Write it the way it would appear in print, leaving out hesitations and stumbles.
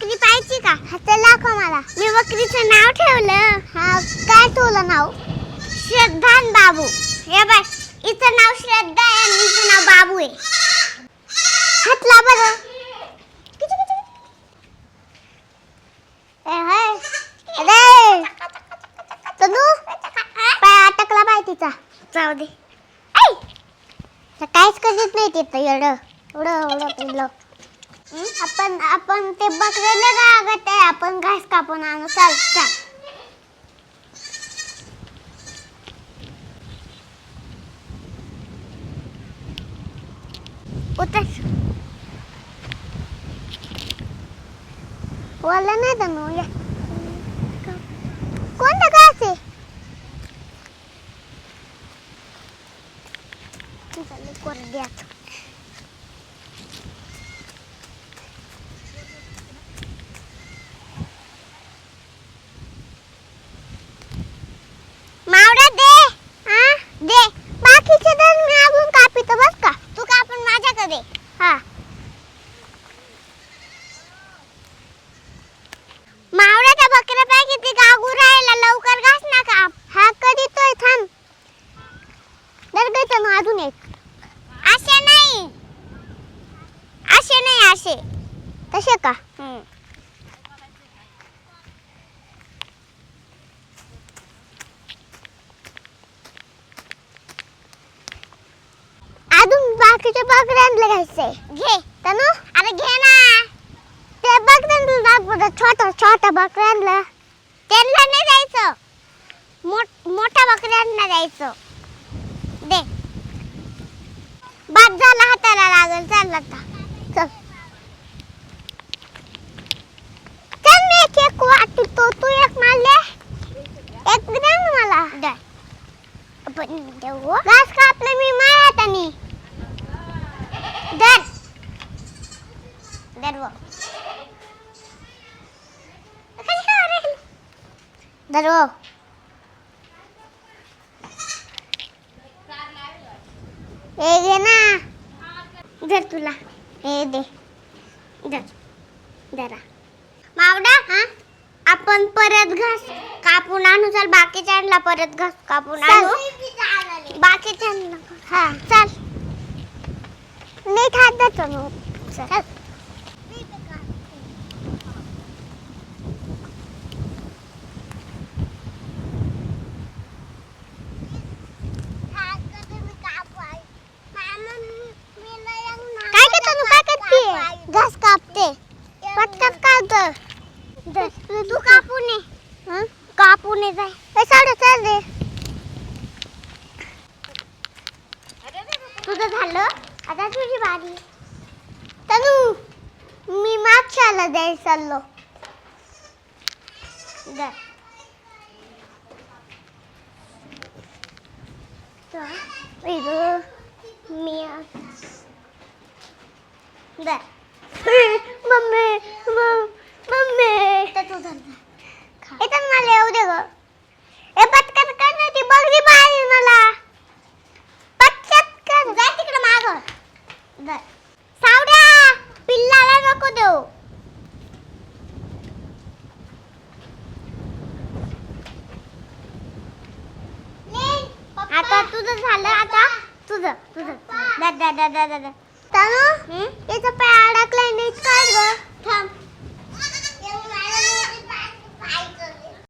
बकरी पाहायची का? हा चल दाखव मला. मी बकरीचं नाव ठेवलं. हा काय ठेवलं नाव? श्रद्धा आणि बाबू. हे बघ, हिचं नाव श्रद्धा आहे आणि हिचं नाव बाबू आहे. हात ला बरं. अरे तनू पाय अटकला पाय तिचा. जाऊ दे. काहीच करीत नाही तिथं एवढं एवढं पिल्लं. आपण ते बकरीला रागत आहे. आपण घास कापून आणू. चल चल. उतर. बोलला नाही तनू. या कोणतं घास आहे? कोरड्यात. मावडा दे. हा दे. बाकीचे तर मी अजून कापितो बस का. तू कापून माझ्याकडे. हा मावडा त्या बकऱ्या पाय किती गागू राहिला. लवकर घास ना काप. हा करीतोय थांब. दर गयचं ना अजून एक. असे नाही असे नाही असे तसे का. अजून बाकीच्या बकऱ्यांना घ्यायचंय. घे तनू. अरे घे ना. ते बकऱ्यांना दाखव. छोटा छोटा बकऱ्यांना त्यांना नाही द्यायचं. मोठ्या बकऱ्यांना द्यायचं. दे. बाद झाला हाताला लागल. चल आता चल. चल मी एक वाटतो. तू एक मारले. एक दे ना मला. दे. आपण देऊ. घास कापलं मी माझ्या हाताने. धर धर वो. धर वो. हे घे ना. धर तुला. हे दे. धर धरा. मावडा. हा आपण परत घास कापून आणू. चल बाकीच्यांना परत घास कापून आणू. बाकीच्यांना. हा चल. नीट हात धरतो ना. चल. काय करतो तू? काय करते? घास कापते. पटकन काढ. तू कापू नये. कापू नये जाय. साडे चल दे. तुझं झालं. आता तुझी बारी. तनू मी मागच्याला द्यायला चाललो. दे. मी दे. मम्मी मम्मी इथं मला येऊ दे ग. ए पटकन कर ना. ती बकरी पाहिजे मला. पटकन जा तिकडे माग. दे. सावड्या पिल्लाला नको देऊ. आता तुझं झालं. आता तुझं तुझं. तनू